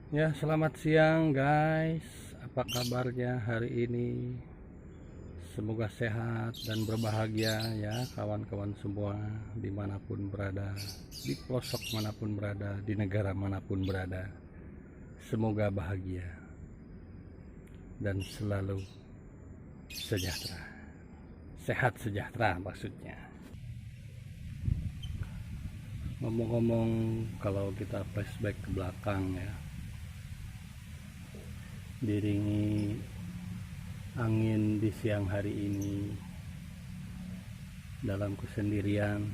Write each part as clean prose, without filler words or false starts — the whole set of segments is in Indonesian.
Ya, selamat siang guys. Apa kabarnya hari ini? Semoga sehat dan berbahagia ya kawan-kawan semua dimanapun berada, di pelosok manapun berada, di negara manapun berada. Semoga bahagia dan selalu sejahtera. Sehat sejahtera maksudnya. Ngomong-ngomong, kalau kita flashback ke belakang ya, diringi angin di siang hari ini dalam kesendirian,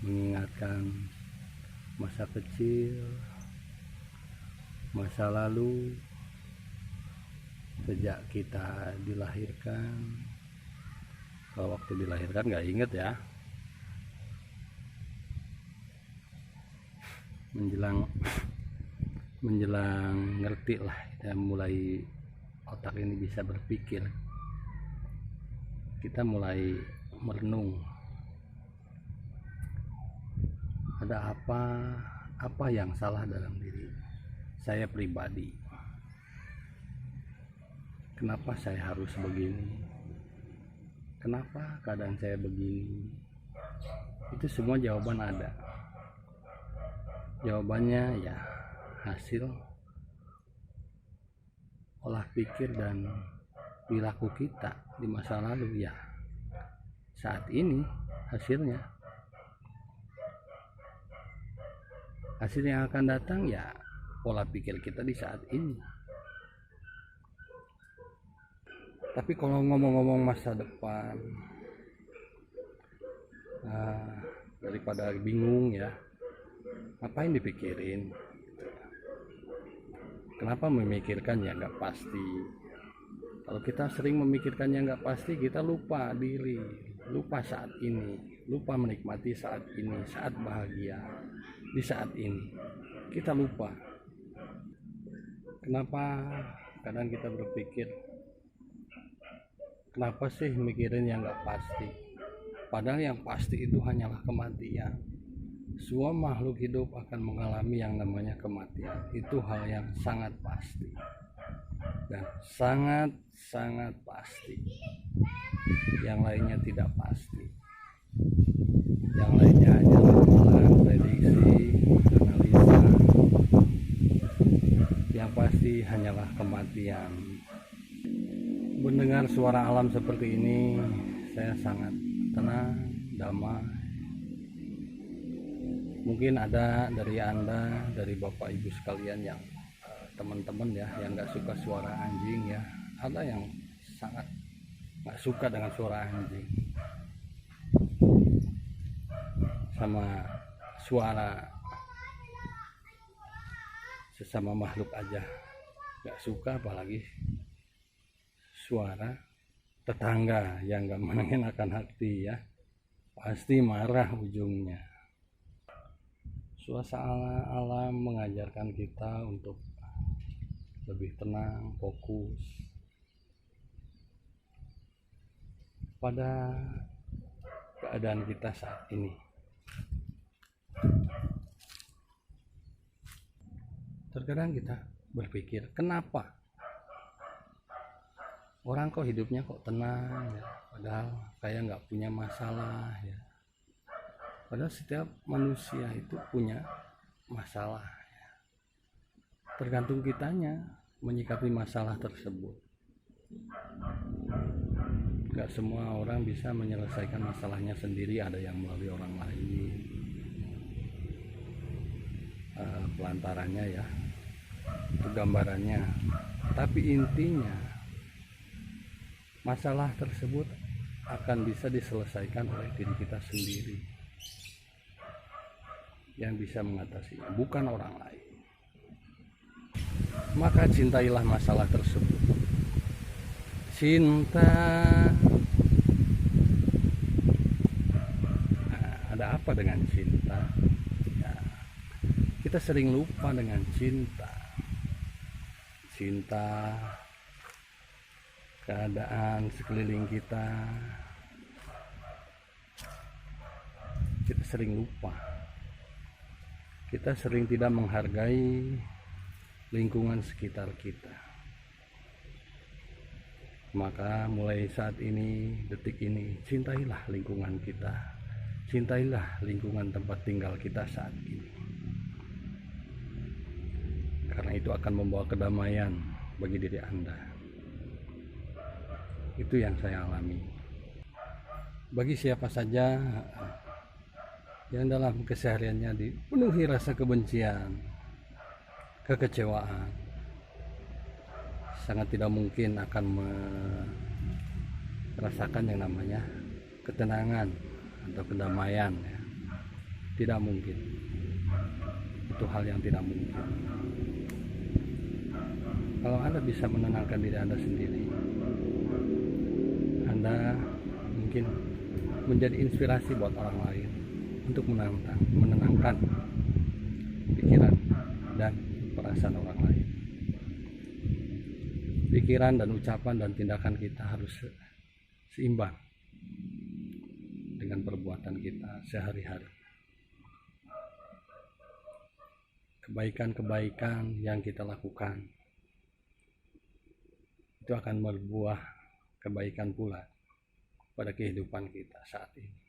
mengingatkan masa kecil, masa lalu, sejak kita dilahirkan. Kalau waktu dilahirkan nggak inget ya, menjelang menjelang ngerti lah, kita mulai otak ini bisa berpikir, kita mulai merenung, ada apa yang salah dalam diri saya pribadi. Kenapa saya harus begini? Kenapa keadaan saya begini? Itu semua jawaban ada. Jawabannya ya hasil olah pikir dan perilaku kita di masa lalu ya. Saat ini hasilnya. Hasil yang akan datang ya pola pikir kita di saat ini. Tapi kalau ngomong-ngomong masa depan, daripada bingung ya, ngapain dipikirin? Kenapa memikirkan yang nggak pasti? Kalau kita sering memikirkan yang nggak pasti, kita lupa diri, lupa saat ini, lupa menikmati saat ini, saat bahagia di saat ini. Kita lupa. Kenapa kadang kita berpikir, kenapa sih mikirin yang nggak pasti? Padahal yang pasti itu hanyalah kematian. Semua makhluk hidup akan mengalami yang namanya kematian. Itu hal yang sangat pasti dan sangat pasti. Yang lainnya tidak pasti. Yang lainnya hanyalah amalan, prediksi, analisa. Yang pasti hanyalah kematian. Mendengar suara alam seperti ini, saya sangat tenang, damai. Mungkin ada dari Anda, dari Bapak Ibu sekalian yang teman-teman ya, yang nggak suka suara anjing ya. Ada yang sangat nggak suka dengan suara anjing, sama suara sesama makhluk aja nggak suka, apalagi suara tetangga yang nggak mengenakan hati ya, pasti marah ujungnya. Suasana alam mengajarkan kita untuk lebih tenang, fokus pada keadaan kita saat ini. Terkadang kita berpikir, kenapa orang kok hidupnya kok tenang ya, padahal kayak nggak punya masalah ya. Padahal setiap manusia itu punya masalah ya. Tergantung kitanya menyikapi masalah tersebut. Gak semua orang bisa menyelesaikan masalahnya sendiri, ada yang melalui orang lain, pelantarannya ya, itu gambarannya. Tapi intinya masalah tersebut akan bisa diselesaikan oleh diri kita sendiri yang bisa mengatasinya, bukan orang lain. Maka cintailah masalah tersebut. Cinta, nah, ada apa dengan cinta ya, kita sering lupa dengan cinta. Cinta keadaan sekeliling kita sering lupa. Kita sering tidak menghargai lingkungan sekitar kita. Maka mulai saat ini, detik ini, cintailah lingkungan kita, cintailah lingkungan tempat tinggal kita saat ini, karena itu akan membawa kedamaian bagi diri Anda. Itu yang saya alami. Bagi siapa saja yang dalam kesehariannya dipenuhi rasa kebencian, kekecewaan, sangat tidak mungkin akan merasakan yang namanya ketenangan atau kedamaian, ya. Tidak mungkin. Itu hal yang tidak mungkin. Kalau Anda bisa menenangkan diri Anda sendiri, Anda mungkin menjadi inspirasi buat orang lain untuk menenangkan pikiran dan perasaan orang lain. Pikiran dan ucapan dan tindakan kita harus seimbang dengan perbuatan kita sehari-hari. Kebaikan-kebaikan yang kita lakukan itu akan berbuah kebaikan pula pada kehidupan kita saat ini.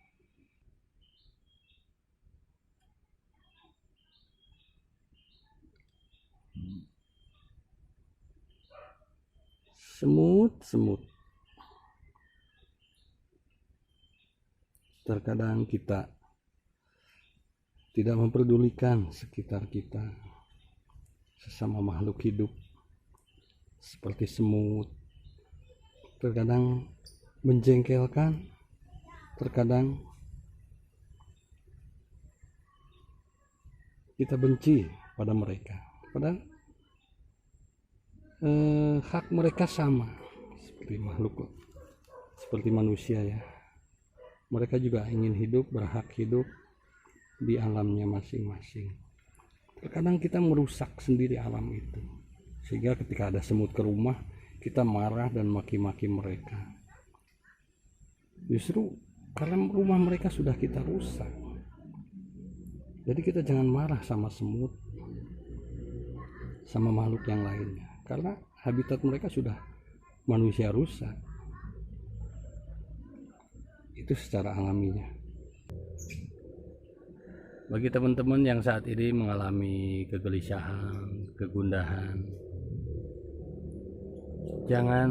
Semut. Terkadang kita tidak memperdulikan sekitar kita, sesama makhluk hidup seperti semut. Terkadang menjengkelkan, terkadang kita benci pada mereka, padahal hak mereka sama seperti makhluk, seperti manusia, ya. Mereka juga ingin hidup, berhak hidup di alamnya masing-masing. Terkadang kita merusak sendiri alam itu, sehingga ketika ada semut ke rumah, kita marah dan maki-maki mereka. Justru karena rumah mereka sudah kita rusak. Jadi kita jangan marah sama semut, sama makhluk yang lainnya, karena habitat mereka sudah manusia rusak. Itu secara alaminya. Bagi teman-teman yang saat ini mengalami kegelisahan, kegundahan, jangan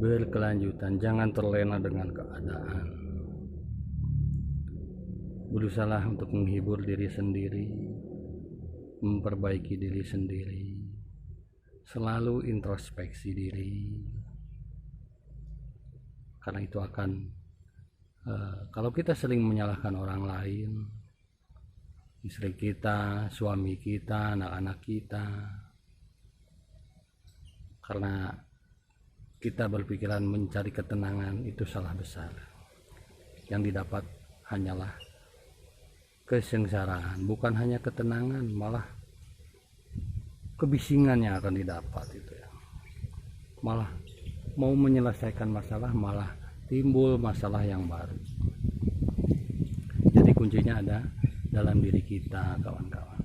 berkelanjutan, jangan terlena dengan keadaan. Berusahalah untuk menghibur diri sendiri, memperbaiki diri sendiri, selalu introspeksi diri, karena itu akan kalau kita sering menyalahkan orang lain, istri kita, suami kita, anak-anak kita, karena kita berpikiran mencari ketenangan, itu salah besar. Yang didapat hanyalah kesengsaraan, bukan hanya ketenangan, malah kebisingan yang akan didapat itu, ya. Malah mau menyelesaikan masalah, malah timbul masalah yang baru. Jadi kuncinya ada dalam diri kita, kawan-kawan,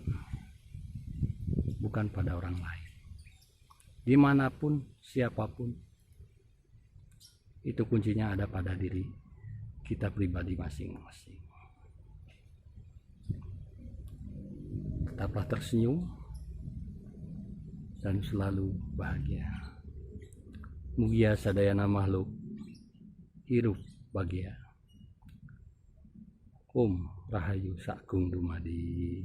bukan pada orang lain. Dimanapun, siapapun, itu kuncinya ada pada diri kita pribadi masing-masing. Tetaplah tersenyum dan selalu bahagia. Mugia sadayana makhluk hirup bahagia. Om Rahayu Sakung Dumadi.